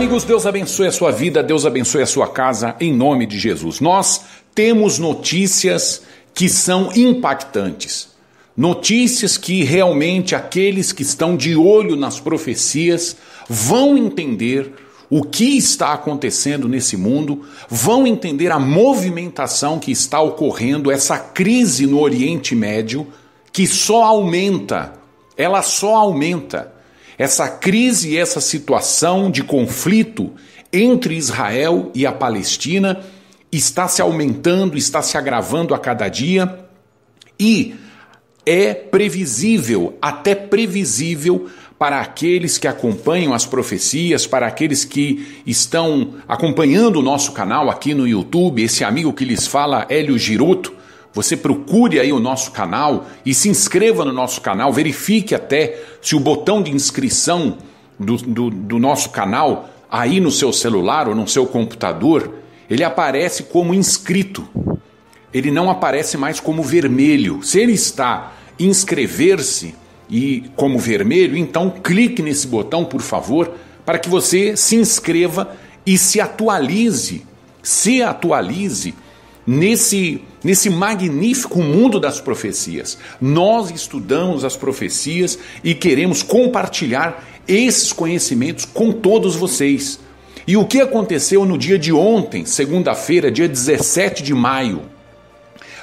amigos, Deus abençoe a sua vida, Deus abençoe a sua casa, em nome de Jesus. Nós temos notícias que são impactantes. Notícias que realmente aqueles que estão de olho nas profecias vão entender o que está acontecendo nesse mundo, vão entender a movimentação que está ocorrendo, essa crise no Oriente Médio, que só aumenta, ela só aumenta. Essa crise e essa situação de conflito entre Israel e a Palestina está se aumentando, está se agravando a cada dia e é previsível, até previsível para aqueles que acompanham as profecias, para aqueles que estão acompanhando o nosso canal aqui no YouTube, esse amigo que lhes fala, Hélio Giroto. Você procure aí o nosso canal e se inscreva no nosso canal, verifique até se o botão de inscrição do nosso canal aí no seu celular ou no seu computador, ele aparece como inscrito. Ele não aparece mais como vermelho. Se ele está inscrever-se e como vermelho, então clique nesse botão, por favor, para que você se inscreva e se atualize nesse magnífico mundo das profecias. Nós estudamos as profecias e queremos compartilhar esses conhecimentos com todos vocês. E o que aconteceu no dia de ontem, segunda-feira, dia 17 de maio?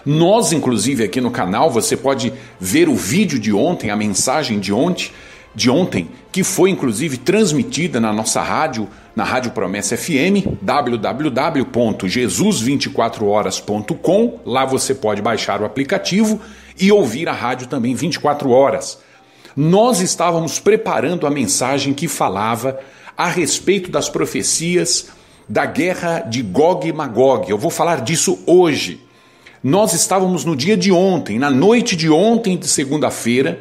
Nós, inclusive, aqui no canal, você pode ver o vídeo de ontem, a mensagem de ontem, que foi, inclusive, transmitida na nossa rádio, na Rádio Promessa FM, www.jesus24horas.com. Lá você pode baixar o aplicativo e ouvir a rádio também 24 horas. Nós estávamos preparando a mensagem que falava a respeito das profecias da guerra de Gog e Magog. Eu vou falar disso hoje. Nós estávamos no dia de ontem, na noite de ontem, de segunda-feira,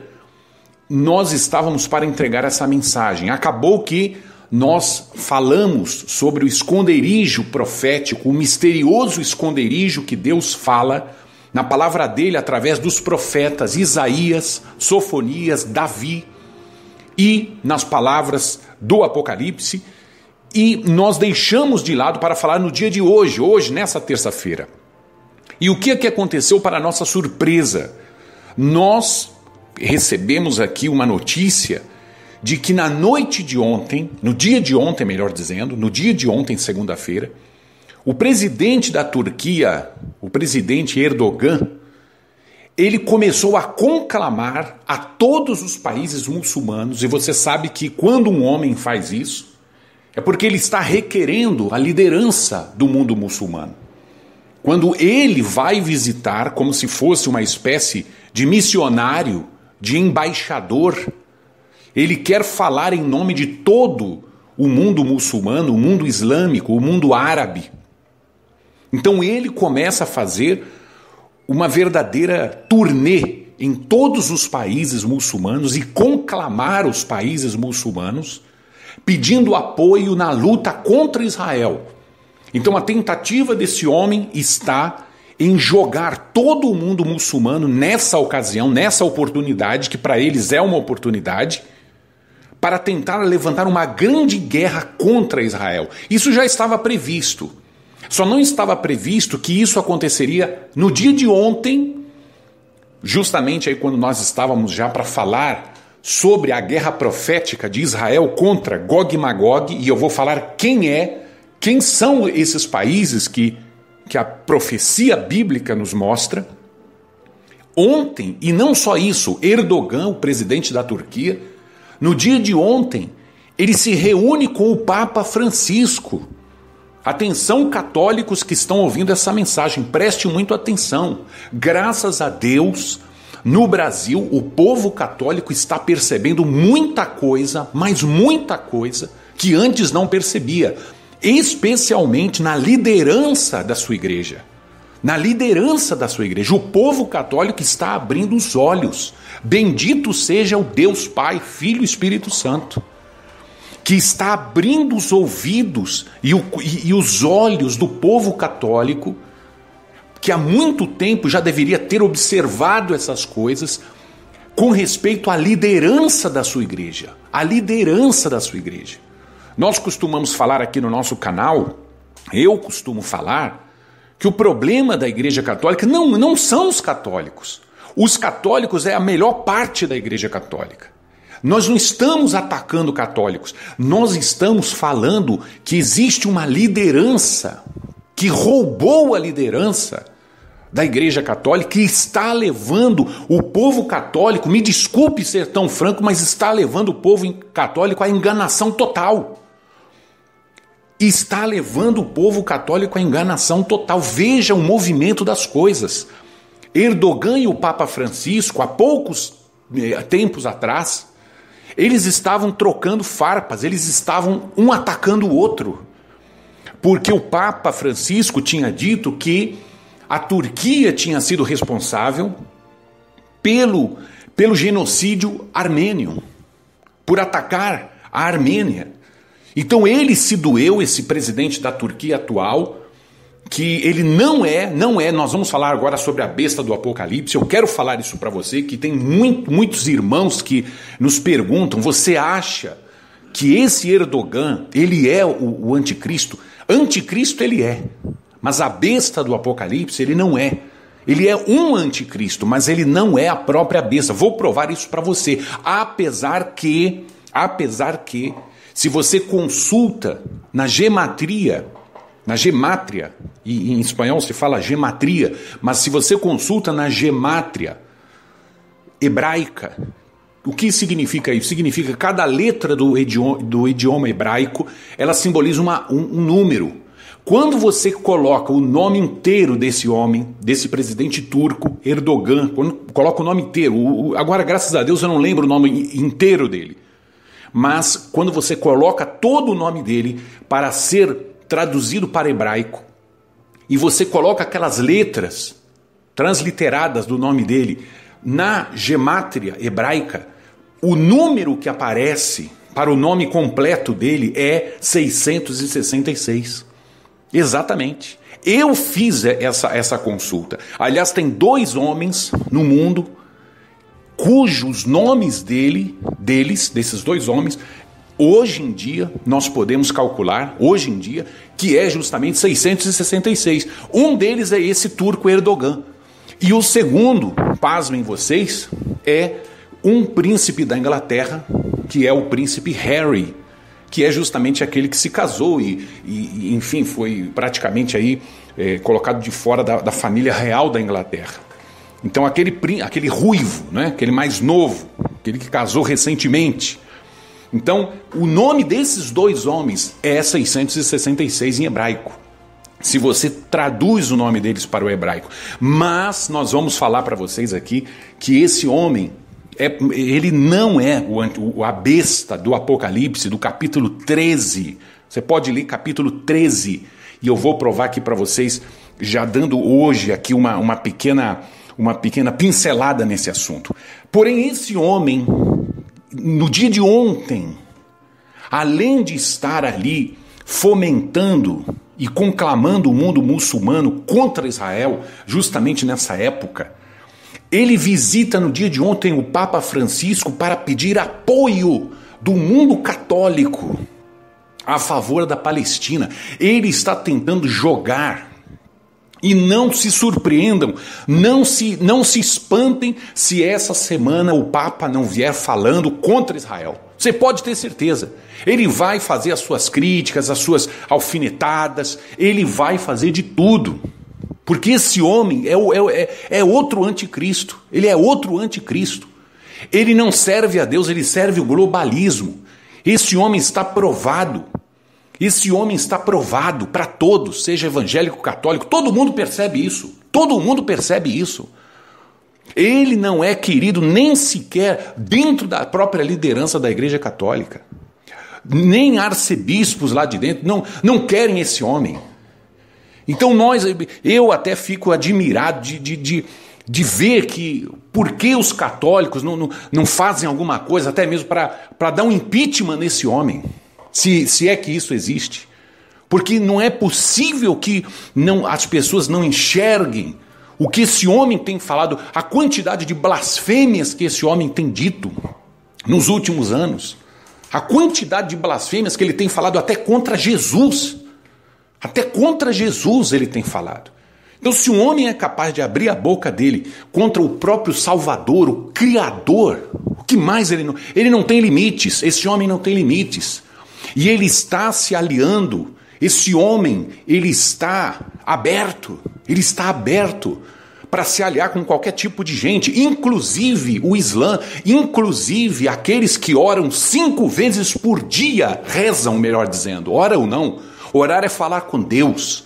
nós estávamos para entregar essa mensagem. Acabou que nós falamos sobre o esconderijo profético, o misterioso esconderijo que Deus fala na palavra dele através dos profetas Isaías, Sofonias, Davi e nas palavras do Apocalipse, e nós deixamos de lado para falar no dia de hoje, nessa terça-feira. E o que é que aconteceu para nossa surpresa? Nós recebemos aqui uma notícia de que na noite de ontem, no dia de ontem, melhor dizendo, no dia de ontem, segunda-feira, o presidente da Turquia, o presidente Erdogan, ele começou a conclamar a todos os países muçulmanos, e você sabe que quando um homem faz isso, é porque ele está requerendo a liderança do mundo muçulmano. Quando ele vai visitar, como se fosse uma espécie de missionário, de embaixador, ele quer falar em nome de todo o mundo muçulmano, o mundo islâmico, o mundo árabe. Então ele começa a fazer uma verdadeira turnê em todos os países muçulmanos e conclamar os países muçulmanos, pedindo apoio na luta contra Israel. Então a tentativa desse homem está em jogar todo o mundo muçulmano nessa ocasião, nessa oportunidade, que para eles é uma oportunidade, para tentar levantar uma grande guerra contra Israel. Isso já estava previsto. Só não estava previsto que isso aconteceria no dia de ontem, justamente aí quando nós estávamos já para falar sobre a guerra profética de Israel contra Gog e Magog, e eu vou falar quem são esses países que a profecia bíblica nos mostra. Ontem, e não só isso, Erdogan, o presidente da Turquia, no dia de ontem, ele se reúne com o Papa Francisco. Atenção, católicos que estão ouvindo essa mensagem, preste muito atenção. Graças a Deus, no Brasil, o povo católico está percebendo muita coisa, mas muita coisa, que antes não percebia, especialmente na liderança da sua igreja. Na liderança da sua igreja, o povo católico está abrindo os olhos. Bendito seja o Deus Pai, Filho e Espírito Santo, que está abrindo os ouvidos e os olhos do povo católico, que há muito tempo já deveria ter observado essas coisas com respeito à liderança da sua igreja. A liderança da sua igreja. Nós costumamos falar aqui no nosso canal, eu costumo falar, que o problema da Igreja Católica não são os católicos. Os católicos é a melhor parte da Igreja Católica. Nós não estamos atacando católicos, nós estamos falando que existe uma liderança que roubou a liderança da Igreja Católica e está levando o povo católico, me desculpe ser tão franco, mas está levando o povo católico à enganação total. Está levando o povo católico à enganação total. Veja o movimento das coisas. Erdogan e o Papa Francisco, há poucos tempos atrás, eles estavam trocando farpas, eles estavam um atacando o outro. Porque o Papa Francisco tinha dito que a Turquia tinha sido responsável pelo genocídio armênio, por atacar a Armênia. Então ele se doeu, esse presidente da Turquia atual, que ele não é, nós vamos falar agora sobre a besta do Apocalipse, eu quero falar isso para você, que tem muitos irmãos que nos perguntam, você acha que esse Erdogan, ele é o anticristo? Anticristo ele é, mas a besta do Apocalipse ele não é. Ele é um anticristo, mas ele não é a própria besta. Vou provar isso para você, apesar que, se você consulta na gematria, e em espanhol se fala gematria, mas se você consulta na gemátria hebraica, o que significa isso? Significa que cada letra do idioma hebraico, ela simboliza um número. Quando você coloca o nome inteiro desse homem, desse presidente turco, Erdogan, quando coloca o nome inteiro, agora graças a Deus eu não lembro o nome inteiro dele, mas quando você coloca todo o nome dele para ser traduzido para hebraico, e você coloca aquelas letras transliteradas do nome dele na gemátria hebraica, o número que aparece para o nome completo dele é 666. Exatamente. Eu fiz essa consulta. Aliás, tem 2 homens no mundo cujos nomes desses 2 homens, hoje em dia, nós podemos calcular, hoje em dia, que é justamente 666. Um deles é esse turco Erdogan. E o segundo, pasmem vocês, é um príncipe da Inglaterra, que é o príncipe Harry, que é justamente aquele que se casou e enfim, foi praticamente aí colocado de fora da família real da Inglaterra. Então aquele ruivo, né? Aquele mais novo, aquele que casou recentemente. Então o nome desses 2 homens é 666 em hebraico, se você traduz o nome deles para o hebraico. Mas nós vamos falar para vocês aqui que esse homem, ele não é a besta do Apocalipse, do capítulo 13. Você pode ler capítulo 13, e eu vou provar aqui para vocês, já dando hoje aqui uma pequena pincelada nesse assunto. Porém, esse homem, no dia de ontem, além de estar ali fomentando e conclamando o mundo muçulmano contra Israel, justamente nessa época, ele visita no dia de ontem o Papa Francisco para pedir apoio do mundo católico a favor da Palestina. Ele está tentando jogar. E não se surpreendam, não se espantem se essa semana o Papa não vier falando contra Israel. Você pode ter certeza. Ele vai fazer as suas críticas, as suas alfinetadas, ele vai fazer de tudo. Porque esse homem é outro anticristo. Ele é outro anticristo. Ele não serve a Deus, ele serve o globalismo. Esse homem está provado. Esse homem está provado para todos, seja evangélico, católico, todo mundo percebe isso. Todo mundo percebe isso. Ele não é querido nem sequer dentro da própria liderança da Igreja Católica. Nem arcebispos lá de dentro não querem esse homem. Então eu até fico admirado de ver que por que os católicos não fazem alguma coisa, até mesmo para dar um impeachment nesse homem. Se é que isso existe. Porque não é possível que as pessoas não enxerguem o que esse homem tem falado, a quantidade de blasfêmias que esse homem tem dito nos últimos anos. A quantidade de blasfêmias que ele tem falado até contra Jesus. Até contra Jesus ele tem falado. Então, se um homem é capaz de abrir a boca dele contra o próprio Salvador, o Criador, o que mais ele não tem limites. Esse homem não tem limites. E ele está se aliando. Esse homem, ele está aberto para se aliar com qualquer tipo de gente, inclusive o Islã, inclusive aqueles que oram 5 vezes por dia, rezam, melhor dizendo, oram não, orar é falar com Deus,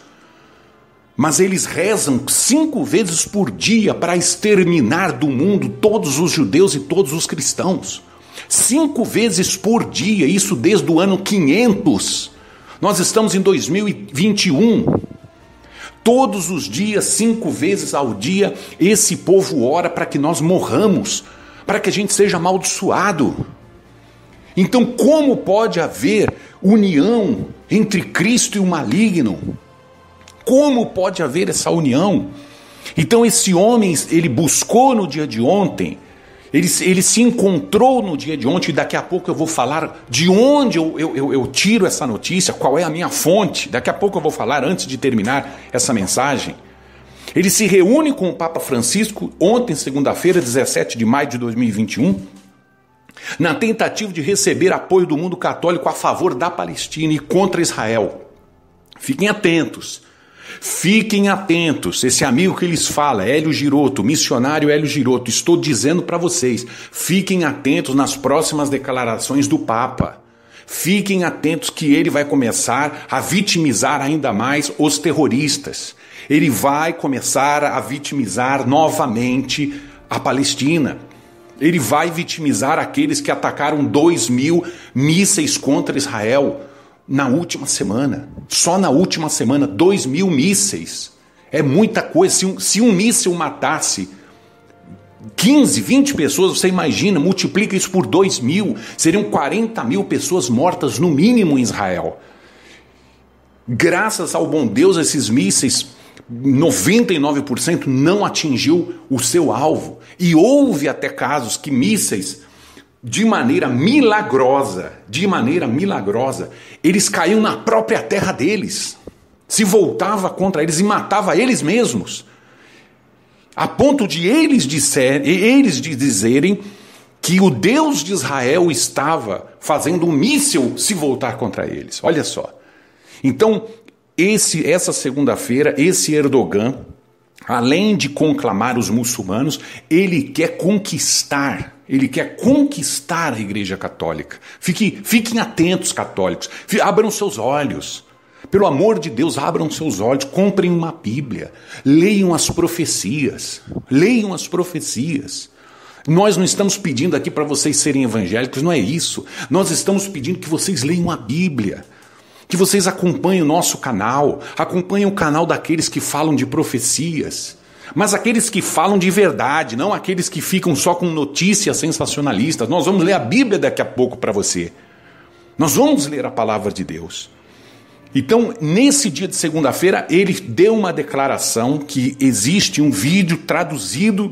mas eles rezam 5 vezes por dia para exterminar do mundo todos os judeus e todos os cristãos, 5 vezes por dia, isso desde o ano 500, nós estamos em 2021, todos os dias, 5 vezes ao dia, esse povo ora para que nós morramos, para que a gente seja amaldiçoado. Então, como pode haver união entre Cristo e o maligno? Como pode haver essa união? Então, esse homem, ele buscou no dia de ontem, ele se encontrou no dia de ontem, e daqui a pouco eu vou falar de onde eu tiro essa notícia, qual é a minha fonte. Daqui a pouco eu vou falar, antes de terminar essa mensagem. Ele se reúne com o Papa Francisco, ontem, segunda-feira, 17 de maio de 2021, na tentativa de receber apoio do mundo católico a favor da Palestina e contra Israel. Fiquem atentos. Fiquem atentos, esse amigo que lhes fala, Hélio Giroto, missionário Hélio Giroto, estou dizendo para vocês, fiquem atentos nas próximas declarações do Papa. Fiquem atentos que ele vai começar a vitimizar ainda mais os terroristas. Ele vai começar a vitimizar novamente a Palestina. Ele vai vitimizar aqueles que atacaram 2.000 mísseis contra Israel. Na última semana, só na última semana, 2.000 mísseis. É muita coisa. Se um míssil matasse 15, 20 pessoas, você imagina, multiplica isso por 2.000, seriam 40.000 pessoas mortas no mínimo em Israel. Graças ao bom Deus, esses mísseis, 99% não atingiu o seu alvo. E houve até casos que mísseis, de maneira milagrosa, eles caíam na própria terra deles, se voltava contra eles e matava eles mesmos, a ponto de eles dizerem que o Deus de Israel estava fazendo um míssil se voltar contra eles. Olha só. Então, essa segunda-feira, esse Erdogan, além de conclamar os muçulmanos, ele quer conquistar a Igreja Católica. Fiquem atentos, católicos. Abram seus olhos. Pelo amor de Deus, abram seus olhos. Comprem uma Bíblia. Leiam as profecias. Nós não estamos pedindo aqui para vocês serem evangélicos, não é isso. Nós estamos pedindo que vocês leiam a Bíblia. Que vocês acompanhem o nosso canal. Acompanhem o canal daqueles que falam de profecias. Mas aqueles que falam de verdade, não aqueles que ficam só com notícias sensacionalistas. Nós vamos ler a Bíblia daqui a pouco para você. Nós vamos ler a palavra de Deus. Então, nesse dia de segunda-feira, ele deu uma declaração, que existe um vídeo traduzindo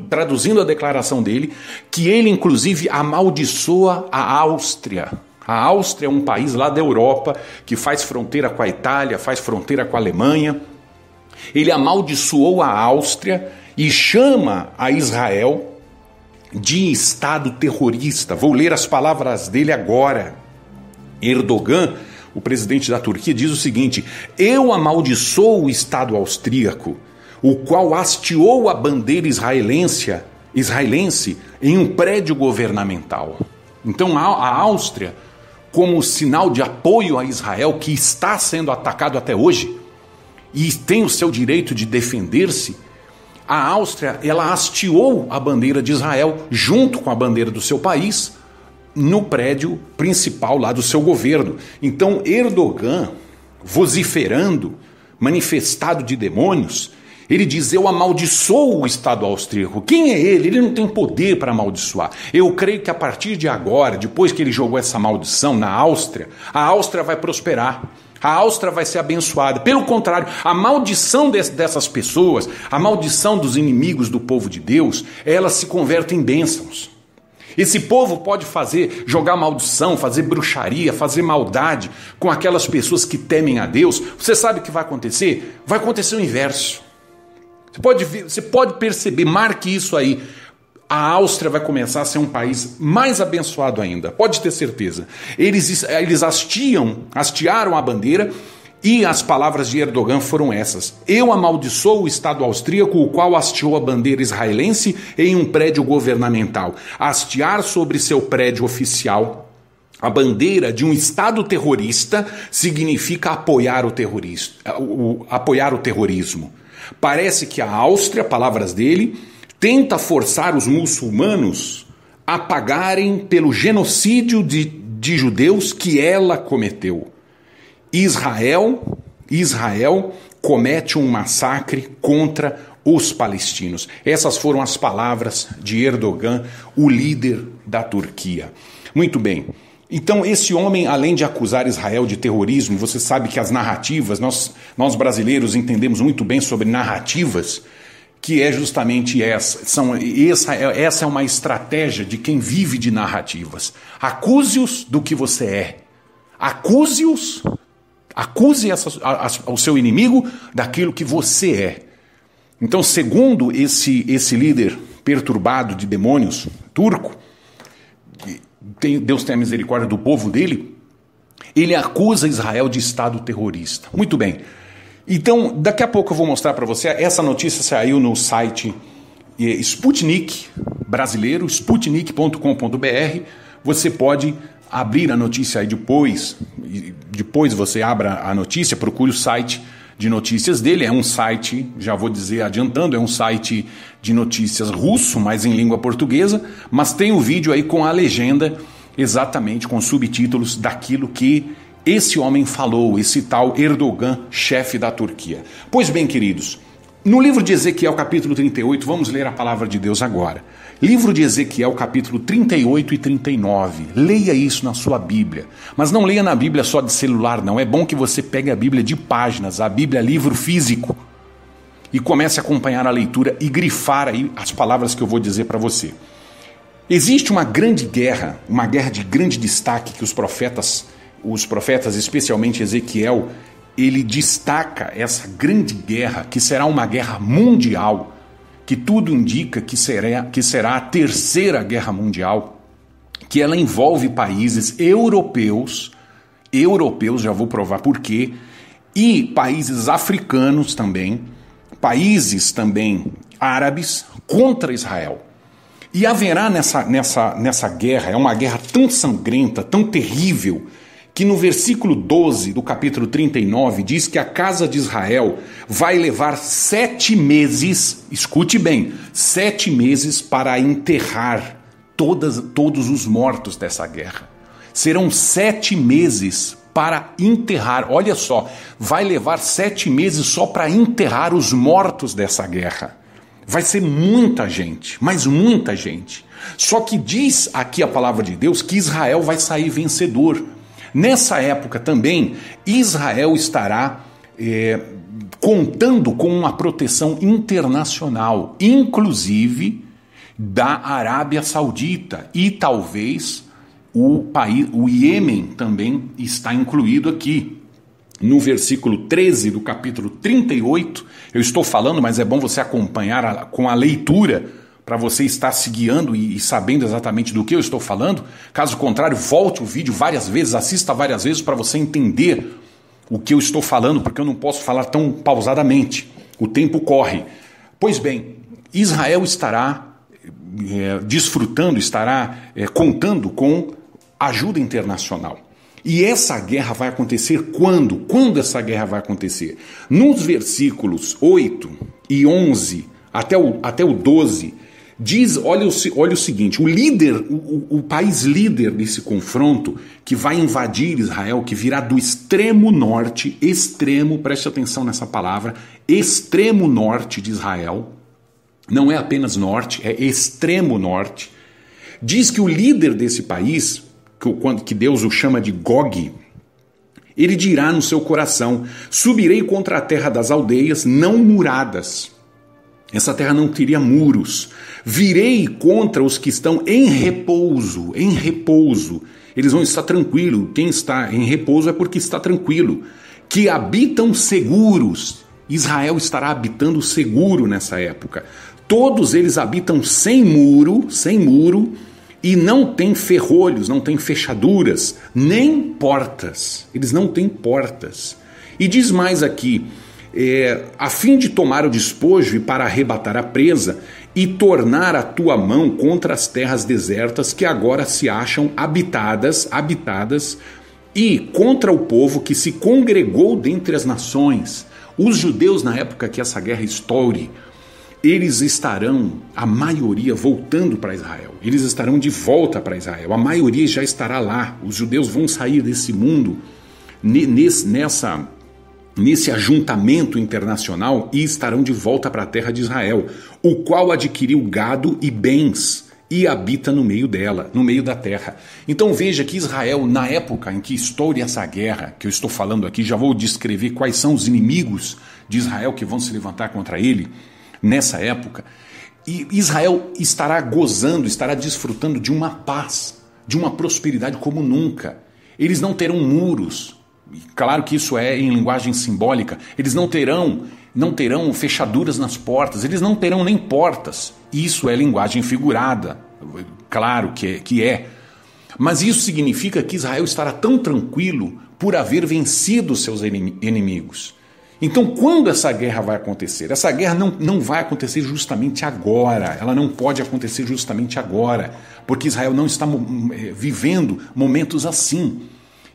a declaração dele, que ele, inclusive, amaldiçoa a Áustria. A Áustria é um país lá da Europa que faz fronteira com a Itália, faz fronteira com a Alemanha. Ele amaldiçoou a Áustria e chama a Israel de Estado terrorista. Vou ler as palavras dele agora. Erdogan, o presidente da Turquia, diz o seguinte: eu amaldiçoo o Estado austríaco, o qual hasteou a bandeira israelense em um prédio governamental. Então a Áustria, como sinal de apoio a Israel, que está sendo atacado até hoje, e tem o seu direito de defender-se, a Áustria, ela hasteou a bandeira de Israel junto com a bandeira do seu país no prédio principal lá do seu governo. Então Erdogan, vociferando, manifestado de demônios, ele diz: eu amaldiçoo o Estado austríaco. Quem é ele? Ele não tem poder para amaldiçoar. Eu creio que a partir de agora, depois que ele jogou essa maldição na Áustria, a Áustria vai prosperar. A Áustria vai ser abençoada. Pelo contrário, a maldição dessas pessoas, a maldição dos inimigos do povo de Deus, ela se converte em bênçãos. Esse povo pode jogar maldição, fazer bruxaria, fazer maldade com aquelas pessoas que temem a Deus. Você sabe o que vai acontecer? Vai acontecer o inverso. Você pode perceber, marque isso aí. A Áustria vai começar a ser um país mais abençoado ainda, pode ter certeza. Eles hastearam a bandeira e as palavras de Erdogan foram essas: eu amaldiçoo o Estado austríaco, o qual hasteou a bandeira israelense em um prédio governamental. Hastear sobre seu prédio oficial a bandeira de um Estado terrorista significa apoiar o terrorismo. Parece que a Áustria, palavras dele, tenta forçar os muçulmanos a pagarem pelo genocídio de judeus que ela cometeu. Israel comete um massacre contra os palestinos. Essas foram as palavras de Erdogan, o líder da Turquia. Muito bem. Então, esse homem, além de acusar Israel de terrorismo, você sabe que as narrativas, nós brasileiros entendemos muito bem sobre narrativas, que é justamente essa é uma estratégia de quem vive de narrativas. Acuse-os do que você é. Acuse o seu inimigo daquilo que você é. Então, segundo esse líder perturbado de demônios, turco, Deus tem a misericórdia do povo dele, ele acusa Israel de Estado terrorista. Muito bem. Então, daqui a pouco eu vou mostrar para você, essa notícia saiu no site Sputnik brasileiro, sputnik.com.br. Você pode abrir a notícia aí depois você abra a notícia, procure o site de notícias dele. É um site, já vou dizer adiantando, é um site de notícias russo, mas em língua portuguesa, mas tem o vídeo aí com a legenda, exatamente com subtítulos daquilo que esse homem falou, esse tal Erdogan, chefe da Turquia. Pois bem, queridos, no livro de Ezequiel, capítulo 38, vamos ler a palavra de Deus agora. Livro de Ezequiel, capítulo 38 e 39. Leia isso na sua Bíblia. Mas não leia na Bíblia só de celular, não. É bom que você pegue a Bíblia de páginas, a Bíblia livro físico, e comece a acompanhar a leitura e grifar aí as palavras que eu vou dizer para você. Existe uma grande guerra, uma guerra de grande destaque que os profetas, especialmente Ezequiel, ele destaca essa grande guerra, que será uma guerra mundial, que tudo indica que será a terceira guerra mundial, que ela envolve países europeus, já vou provar por quê, e países africanos também, países também árabes contra Israel. E haverá nessa guerra, é uma guerra tão sangrenta, tão terrível, que no versículo 12 do capítulo 39 diz que a casa de Israel vai levar 7 meses, escute bem, 7 meses para enterrar todos os mortos dessa guerra. Serão 7 meses para enterrar, olha só, vai levar 7 meses só para enterrar os mortos dessa guerra. Vai ser muita gente, mas muita gente. Só que diz aqui a palavra de Deus que Israel vai sair vencedor. Nessa época também, Israel estará contando com uma proteção internacional, inclusive da Arábia Saudita, e talvez o Iêmen também está incluído aqui. No versículo 13 do capítulo 38, eu estou falando, mas é bom você acompanhar com a leitura, para você estar se guiando e sabendo exatamente do que eu estou falando. Caso contrário, volte o vídeo várias vezes, assista várias vezes para você entender o que eu estou falando, porque eu não posso falar tão pausadamente. O tempo corre. Pois bem, Israel estará contando com ajuda internacional. E essa guerra vai acontecer quando? Quando essa guerra vai acontecer? Nos versículos 8 e 11 até o 12, diz, olha o seguinte, o país líder desse confronto, que vai invadir Israel, que virá do extremo norte, preste atenção nessa palavra, extremo norte de Israel, não é apenas norte, é extremo norte, diz que o líder desse país, que Deus o chama de Gog, ele dirá no seu coração: subirei contra a terra das aldeias não muradas, Essa terra não teria muros. Virei contra os que estão em repouso, em repouso. Eles vão estar tranquilos. Quem está em repouso é porque está tranquilo. Que habitam seguros. Israel estará habitando seguro nessa época. Todos eles habitam sem muro, e não tem ferrolhos, não tem fechaduras, nem portas. Eles não têm portas. E diz mais aqui, a fim de tomar o despojo e para arrebatar a presa e tornar a tua mão contra as terras desertas que agora se acham habitadas, e contra o povo que se congregou dentre as nações. Os judeus, na época que essa guerra estoure, eles estarão, a maioria, voltando para Israel. Eles estarão de volta para Israel. A maioria já estará lá. Os judeus vão sair desse mundo, nesse ajuntamento internacional, e estarão de volta para a terra de Israel, o qual adquiriu gado e bens e habita no meio dela, no meio da terra. Então veja que Israel, na época em que estoure essa guerra, que eu estou falando aqui, já vou descrever quais são os inimigos de Israel que vão se levantar contra ele nessa época, e Israel estará gozando, estará desfrutando de uma paz, de uma prosperidade como nunca. Eles não terão muros. Claro que isso é em linguagem simbólica. Eles não terão fechaduras nas portas, eles não terão nem portas. Isso é linguagem figurada, claro que é. Mas isso significa que Israel estará tão tranquilo por haver vencido seus inimigos. Então, quando essa guerra vai acontecer? Essa guerra não vai acontecer justamente agora, ela não pode acontecer justamente agora, porque Israel não está vivendo momentos assim,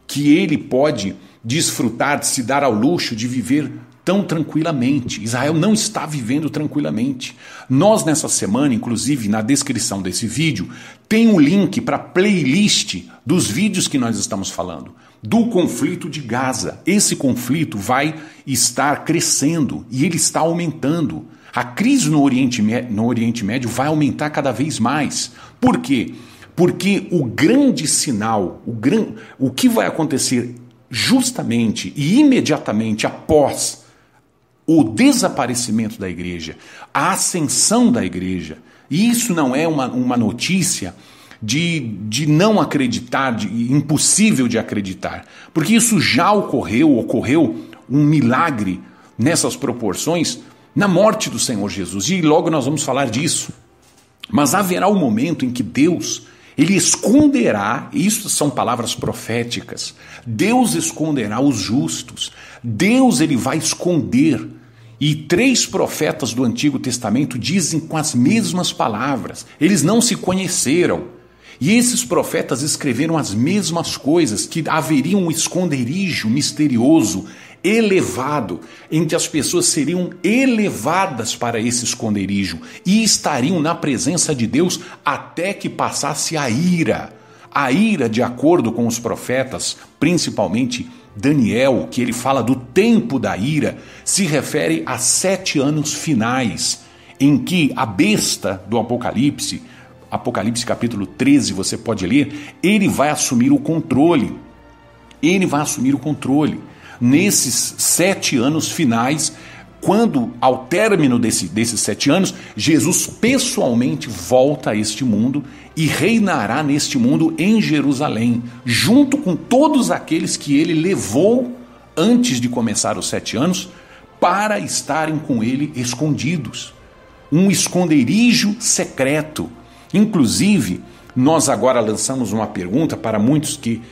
que ele pode desfrutar, de se dar ao luxo de viver tão tranquilamente. Israel não está vivendo tranquilamente. Nós, nessa semana, inclusive na descrição desse vídeo, tem um link para a playlist dos vídeos que nós estamos falando, do conflito de Gaza. Esse conflito vai estar crescendo e ele está aumentando. A crise no Oriente Médio vai aumentar cada vez mais. Por quê? Porque o grande sinal, o que vai acontecer justamente e imediatamente após o desaparecimento da igreja, a ascensão da igreja, e isso não é uma notícia de não acreditar, impossível de acreditar, porque isso já ocorreu um milagre nessas proporções na morte do Senhor Jesus, e logo nós vamos falar disso. Mas haverá um momento em que Deus, ele esconderá, isso são palavras proféticas, Deus esconderá os justos, Deus ele vai esconder. E 3 profetas do Antigo Testamento dizem com as mesmas palavras, eles não se conheceram. E esses profetas escreveram as mesmas coisas, que haveria um esconderijo misterioso, elevado, em que as pessoas seriam elevadas para esse esconderijo e estariam na presença de Deus até que passasse a ira. A ira, de acordo com os profetas, principalmente Daniel, que ele fala do tempo da ira, se refere a 7 anos finais, em que a besta do Apocalipse capítulo 13, você pode ler, ele vai assumir o controle. Ele vai assumir o controle. Nesses 7 anos finais, quando ao término desses 7 anos, Jesus pessoalmente volta a este mundo e reinará neste mundo em Jerusalém, junto com todos aqueles que ele levou antes de começar os 7 anos, para estarem com ele escondidos. Um esconderijo secreto. Inclusive, nós agora lançamos uma pergunta para muitos que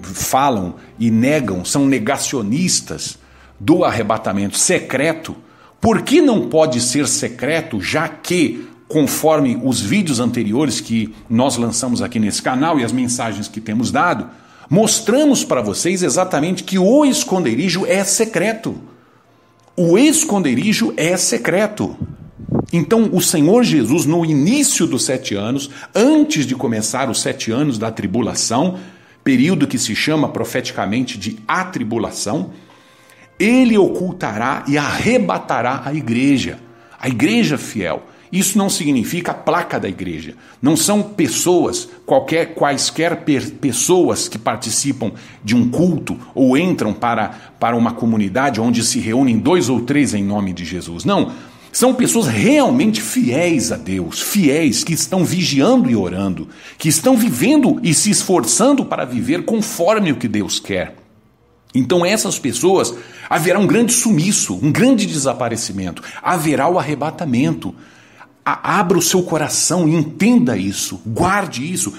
falam e negam, são negacionistas do arrebatamento secreto. Por que não pode ser secreto, já que, conforme os vídeos anteriores que nós lançamos aqui nesse canal e as mensagens que temos dado, mostramos para vocês exatamente que o esconderijo é secreto. O esconderijo é secreto. Então, o Senhor Jesus, no início dos 7 anos, antes de começar os 7 anos da tribulação, período que se chama profeticamente de atribulação, ele ocultará e arrebatará a igreja fiel. Isso não significa a placa da igreja. Não são pessoas, quaisquer pessoas que participam de um culto ou entram para uma comunidade onde se reúnem 2 ou 3 em nome de Jesus. Não. São pessoas realmente fiéis a Deus, fiéis que estão vigiando e orando, que estão vivendo e se esforçando para viver conforme o que Deus quer. Então essas pessoas, haverá um grande sumiço, um grande desaparecimento, haverá o arrebatamento. Abra o seu coração e entenda isso, guarde isso,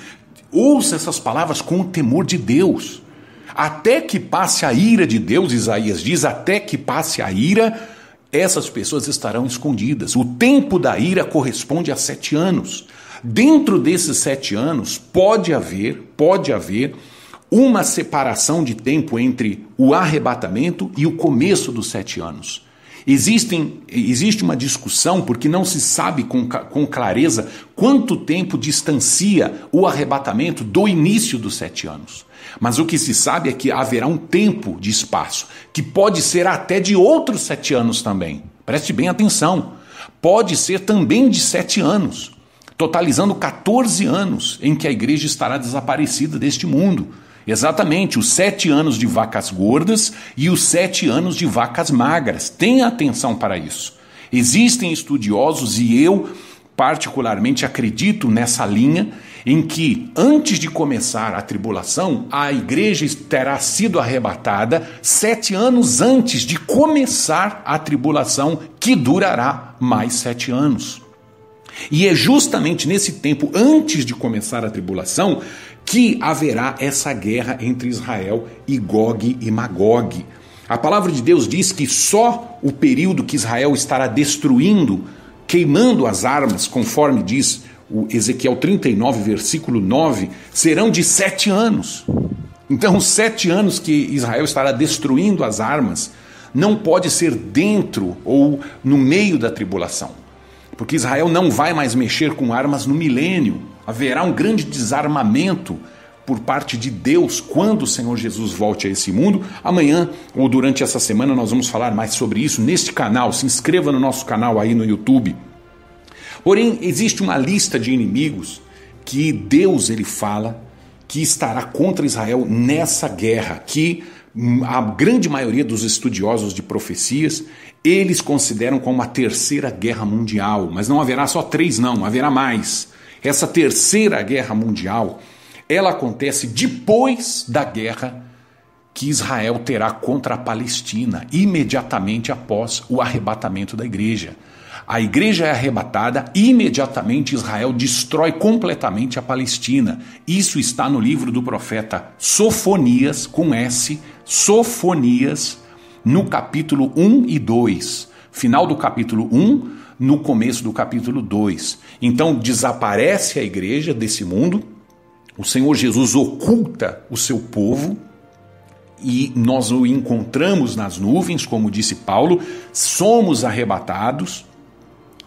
ouça essas palavras com o temor de Deus. Até que passe a ira de Deus, Isaías diz, até que passe a ira, essas pessoas estarão escondidas. O tempo da ira corresponde a 7 anos. Dentro desses 7 anos, pode haver uma separação de tempo entre o arrebatamento e o começo dos 7 anos. Existe uma discussão porque não se sabe com clareza quanto tempo distancia o arrebatamento do início dos 7 anos. Mas o que se sabe é que haverá um tempo de espaço, que pode ser até de outros 7 anos também. Preste bem atenção. Pode ser também de 7 anos, totalizando 14 anos em que a igreja estará desaparecida deste mundo. Exatamente, os 7 anos de vacas gordas e os 7 anos de vacas magras. Tenha atenção para isso. Existem estudiosos, e eu particularmente acredito nessa linha, em que antes de começar a tribulação, a igreja terá sido arrebatada 7 anos antes de começar a tribulação, que durará mais 7 anos. E é justamente nesse tempo, antes de começar a tribulação, que haverá essa guerra entre Israel e Gog e Magog. A palavra de Deus diz que só o período que Israel estará destruindo, queimando as armas, conforme diz o Ezequiel 39, versículo 9, serão de 7 anos. Então, os 7 anos que Israel estará destruindo as armas não pode ser dentro ou no meio da tribulação, porque Israel não vai mais mexer com armas no milênio. Haverá um grande desarmamento por parte de Deus quando o Senhor Jesus volte a esse mundo. Amanhã ou durante essa semana nós vamos falar mais sobre isso neste canal. Se inscreva no nosso canal aí no YouTube. Porém, existe uma lista de inimigos que Deus ele fala que estará contra Israel nessa guerra, que a grande maioria dos estudiosos de profecias, eles consideram como a terceira guerra mundial, mas não haverá só 3 não, haverá mais. Essa terceira guerra mundial, ela acontece depois da guerra que Israel terá contra a Palestina, imediatamente após o arrebatamento da igreja. A igreja é arrebatada, imediatamente Israel destrói completamente a Palestina. Isso está no livro do profeta Sofonias, com S, Sofonias, no capítulo 1 e 2. Final do capítulo 1, no começo do capítulo 2. Então desaparece a igreja desse mundo, o Senhor Jesus oculta o seu povo, e nós o encontramos nas nuvens, como disse Paulo, somos arrebatados.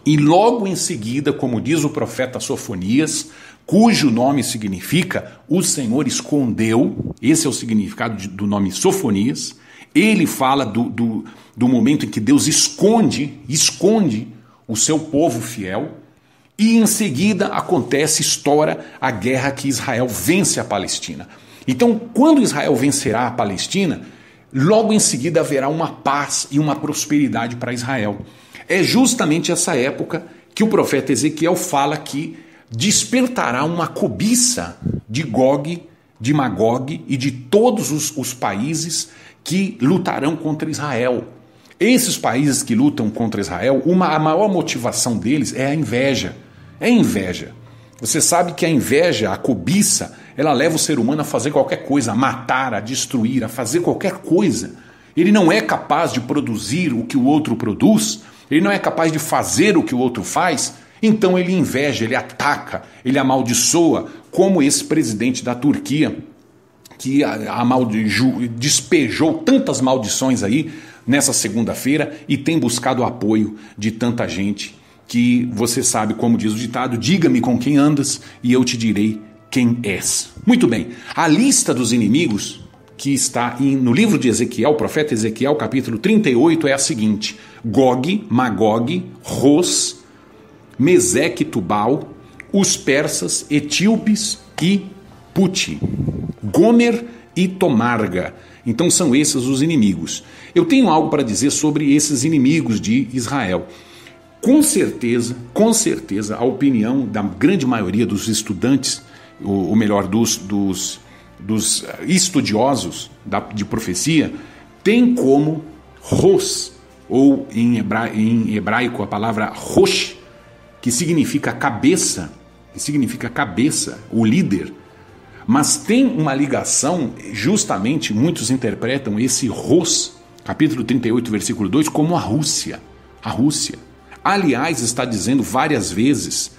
E logo em seguida, como diz o profeta Sofonias, cujo nome significa o Senhor escondeu, esse é o significado do nome Sofonias, ele fala do momento em que Deus esconde o seu povo fiel, e em seguida estoura a guerra que Israel vence a Palestina. Então, quando Israel vencerá a Palestina, logo em seguida haverá uma paz e uma prosperidade para Israel. É justamente essa época que o profeta Ezequiel fala que despertará uma cobiça de Gog, de Magog e de todos os países que lutarão contra Israel. Esses países que lutam contra Israel, a maior motivação deles é a inveja. É inveja. Você sabe que a inveja, a cobiça, ela leva o ser humano a fazer qualquer coisa, a matar, a destruir, a fazer qualquer coisa. Ele não é capaz de produzir o que o outro produz, ele não é capaz de fazer o que o outro faz, então ele inveja, ele ataca, ele amaldiçoa, como esse presidente da Turquia, que despejou tantas maldições aí nessa segunda-feira e tem buscado o apoio de tanta gente que você sabe, como diz o ditado, diga-me com quem andas e eu te direi quem és. Muito bem, a lista dos inimigos que está no livro de Ezequiel, profeta Ezequiel, capítulo 38, é a seguinte: Gog, Magog, Ros, Meseque, Tubal, os persas, etíopes e Puti, Gomer e Tomarga. Então são esses os inimigos. Eu tenho algo para dizer sobre esses inimigos de Israel. Com certeza, a opinião da grande maioria dos estudantes, ou melhor, dos estudiosos de profecia, tem como Ros, ou em hebraico a palavra Rosh, que significa cabeça, o líder, mas tem uma ligação, justamente, muitos interpretam esse Ros, capítulo 38, versículo 2, como a Rússia. Aliás, está dizendo várias vezes,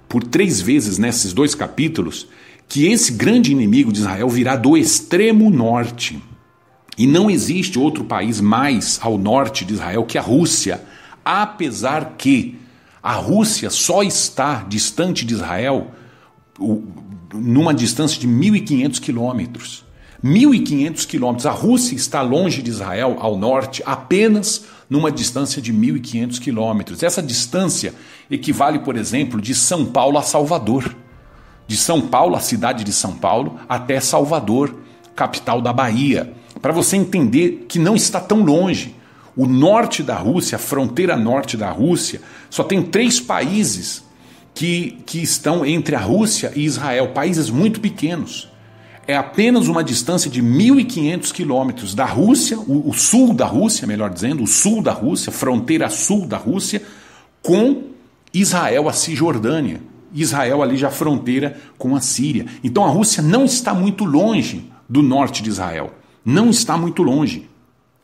por 3 vezes nesses 2 capítulos, que esse grande inimigo de Israel virá do extremo norte. E não existe outro país mais ao norte de Israel que a Rússia, apesar que a Rússia só está distante de Israel numa distância de 1.500 quilômetros. 1.500 quilômetros. A Rússia está longe de Israel, ao norte, apenas numa distância de 1.500 quilômetros. Essa distância equivale, por exemplo, de São Paulo a Salvador. De São Paulo, a cidade de São Paulo, até Salvador, capital da Bahia. Para você entender que não está tão longe. O norte da Rússia, a fronteira norte da Rússia, só tem 3 países que estão entre a Rússia e Israel, países muito pequenos. É apenas uma distância de 1.500 quilômetros da Rússia, o sul da Rússia, melhor dizendo, o sul da Rússia, fronteira sul da Rússia, com Israel, a Cisjordânia. Israel ali já fronteira com a Síria. Então a Rússia não está muito longe do norte de Israel. Não está muito longe.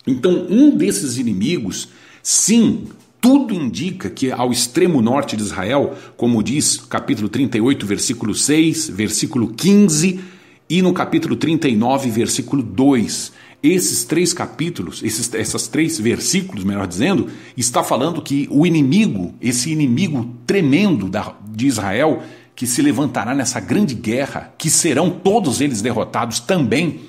Então um desses inimigos, sim, tudo indica que ao extremo norte de Israel, como diz capítulo 38, versículo 6, versículo 15 e no capítulo 39, versículo 2. Esses 3 capítulos, esses 3 versículos, melhor dizendo, está falando que o inimigo, esse inimigo tremendo de Israel, que se levantará nessa grande guerra, que serão todos eles derrotados também,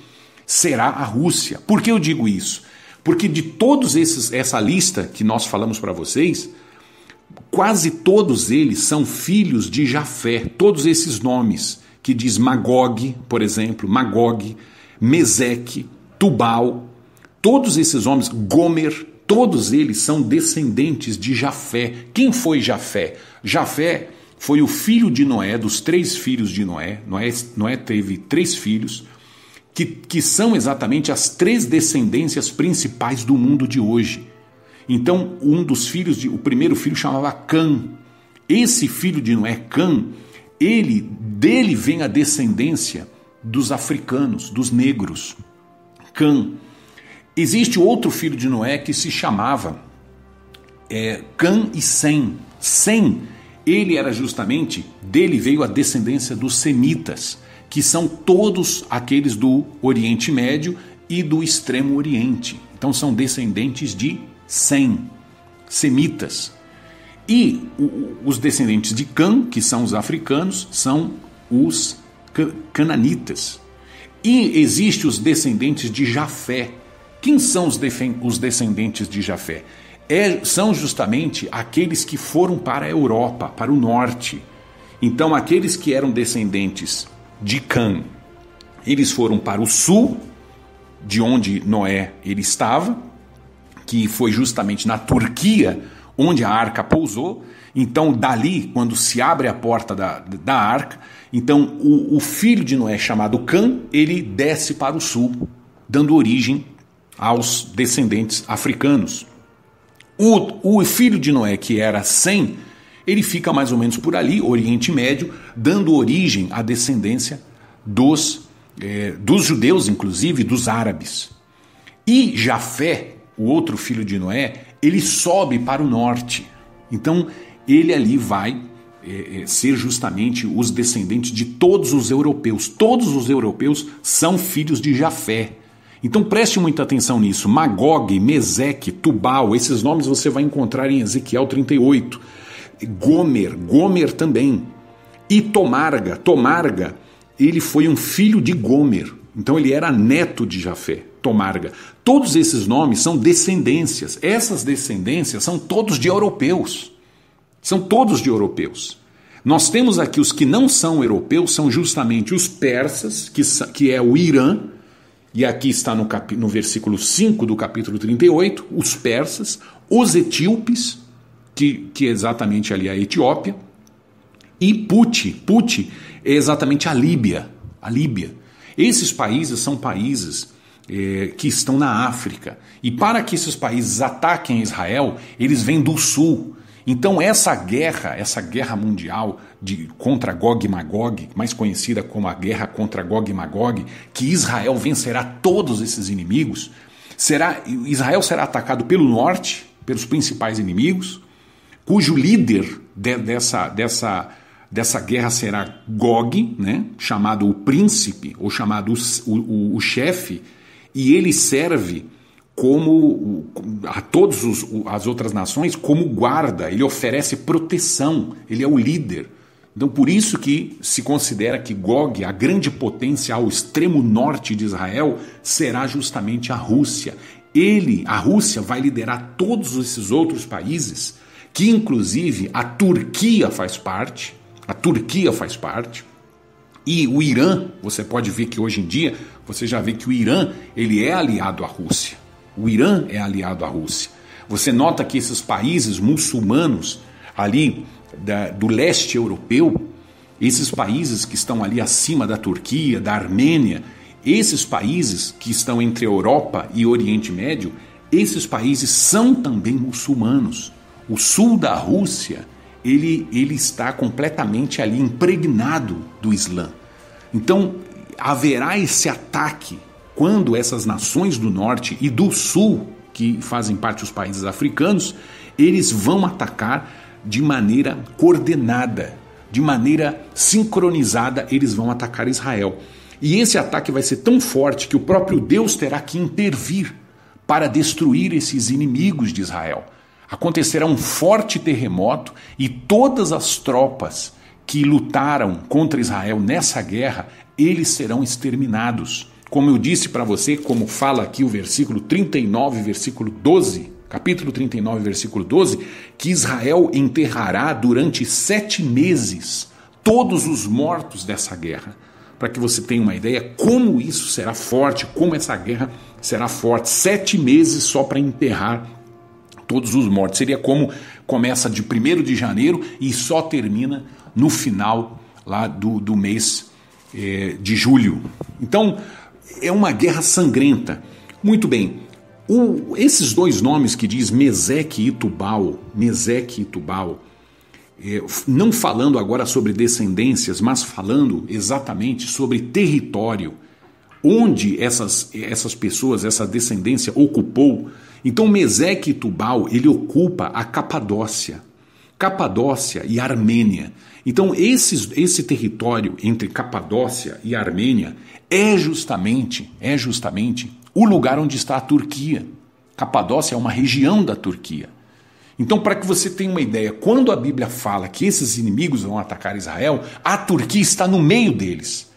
será a Rússia. Por que eu digo isso? Porque de todos essa lista que nós falamos para vocês, quase todos eles são filhos de Jafé. Todos esses nomes que diz Magog, por exemplo, Magog, Meseque, Tubal, todos esses homens, Gomer, todos eles são descendentes de Jafé. Quem foi Jafé? Jafé foi o filho de Noé, dos 3 filhos de Noé. Noé teve 3 filhos, que são exatamente as 3 descendências principais do mundo de hoje. Então, o primeiro filho chamava Cã. Esse filho de Noé, Cã, dele vem a descendência dos africanos, dos negros. Cã. Existe outro filho de Noé que se chamava Cã e Sem. Sem, ele era justamente, dele veio a descendência dos semitas, que são todos aqueles do Oriente Médio e do Extremo Oriente. Então são descendentes de Sem, semitas. E os descendentes de Cã, que são os africanos, são os cananitas. E existem os descendentes de Jafé. Quem são os descendentes de Jafé? São justamente aqueles que foram para a Europa, para o norte. Então aqueles que eram descendentes de Cã, eles foram para o sul, de onde Noé ele estava, que foi justamente na Turquia, onde a arca pousou. Então dali, quando se abre a porta da arca, então o filho de Noé, chamado Cã, ele desce para o sul, dando origem aos descendentes africanos. O filho de Noé, que era Sem, ele fica mais ou menos por ali, Oriente Médio, dando origem à descendência dos judeus, inclusive dos árabes. E Jafé, o outro filho de Noé, ele sobe para o norte. Então ele ali vai ser justamente os descendentes de todos os europeus. Todos os europeus são filhos de Jafé. Então preste muita atenção nisso. Magog, Meseque, Tubal, esses nomes você vai encontrar em Ezequiel 38. Gomer também. E Tomarga, ele foi um filho de Gomer. Então ele era neto de Jafé, Tomarga. Todos esses nomes são descendências. Essas descendências são todos de europeus. São todos de europeus. Nós temos aqui os que não são europeus, são justamente os persas, que é o Irã, e aqui está no versículo 5 do capítulo 38, os persas, os etíopes, que é exatamente ali a Etiópia, e Puti é exatamente a Líbia. Esses países são países que estão na África. E para que esses países ataquem Israel, eles vêm do sul. Então essa guerra mundial contra Gog e Magog, mais conhecida como a guerra contra Gog e Magog, que Israel vencerá todos esses inimigos, Israel será atacado pelo norte, pelos principais inimigos, cujo líder dessa guerra será Gog, né, chamado o príncipe, ou chamado o chefe, e ele serve a todas as outras nações como guarda, ele oferece proteção, ele é o líder. Então por isso que se considera que Gog, a grande potência ao extremo norte de Israel, será justamente a Rússia. A Rússia vai liderar todos esses outros países, que inclusive a Turquia faz parte, e o Irã, você pode ver que hoje em dia, você já vê que o Irã, ele é aliado à Rússia. O Irã é aliado à Rússia. Você nota que esses países muçulmanos ali do leste europeu, esses países que estão ali acima da Turquia, da Armênia, esses países que estão entre a Europa e o Oriente Médio, esses países são também muçulmanos. O sul da Rússia, ele está completamente ali impregnado do Islã. Então haverá esse ataque quando essas nações do norte e do sul, que fazem parte dos países africanos, eles vão atacar de maneira coordenada, de maneira sincronizada, eles vão atacar Israel. E esse ataque vai ser tão forte que o próprio Deus terá que intervir para destruir esses inimigos de Israel. Acontecerá um forte terremoto e todas as tropas que lutaram contra Israel nessa guerra, eles serão exterminados. Como eu disse para você, como fala aqui o versículo 39, versículo 12, capítulo 39, versículo 12, que Israel enterrará durante 7 meses todos os mortos dessa guerra. Para que você tenha uma ideia como isso será forte, como essa guerra será forte. 7 meses só para enterrar todos os mortos. Seria como começa de 1º de janeiro e só termina no final lá do mês de julho. Então, é uma guerra sangrenta. Muito bem, esses dois nomes que diz Meseque e Tubal, não falando agora sobre descendências, mas falando exatamente sobre território, onde essas pessoas, essa descendência ocupou. Então Meseque e Tubal, ele ocupa a Capadócia e Armênia. Então esse território entre Capadócia e Armênia é justamente o lugar onde está a Turquia. Capadócia é uma região da Turquia. Então, para que você tenha uma ideia, quando a Bíblia fala que esses inimigos vão atacar Israel, a Turquia está no meio deles.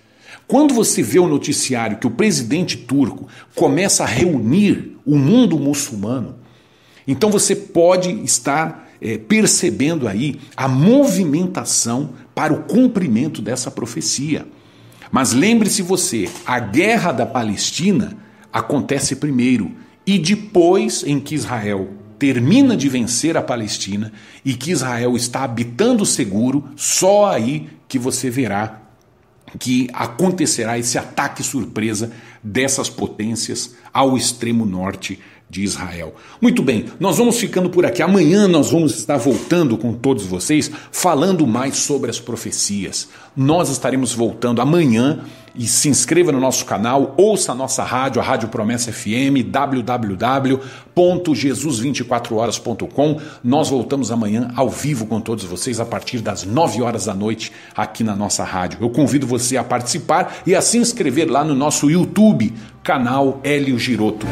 Quando você vê o noticiário que o presidente turco começa a reunir o mundo muçulmano, então você pode estar percebendo aí a movimentação para o cumprimento dessa profecia. Mas lembre-se você, a guerra da Palestina acontece primeiro e depois em que Israel termina de vencer a Palestina e que Israel está habitando seguro, só aí que você verá que acontecerá esse ataque surpresa dessas potências ao extremo norte de Israel. Muito bem, nós vamos ficando por aqui. Amanhã nós vamos estar voltando com todos vocês, falando mais sobre as profecias. Nós estaremos voltando amanhã. E se inscreva no nosso canal, ouça a nossa rádio, a Rádio Promessa FM, www.jesus24horas.com. Nós voltamos amanhã ao vivo com todos vocês a partir das 9 horas da noite aqui na nossa rádio. Eu convido você a participar e a se inscrever lá no nosso YouTube, canal Hélio Giroto.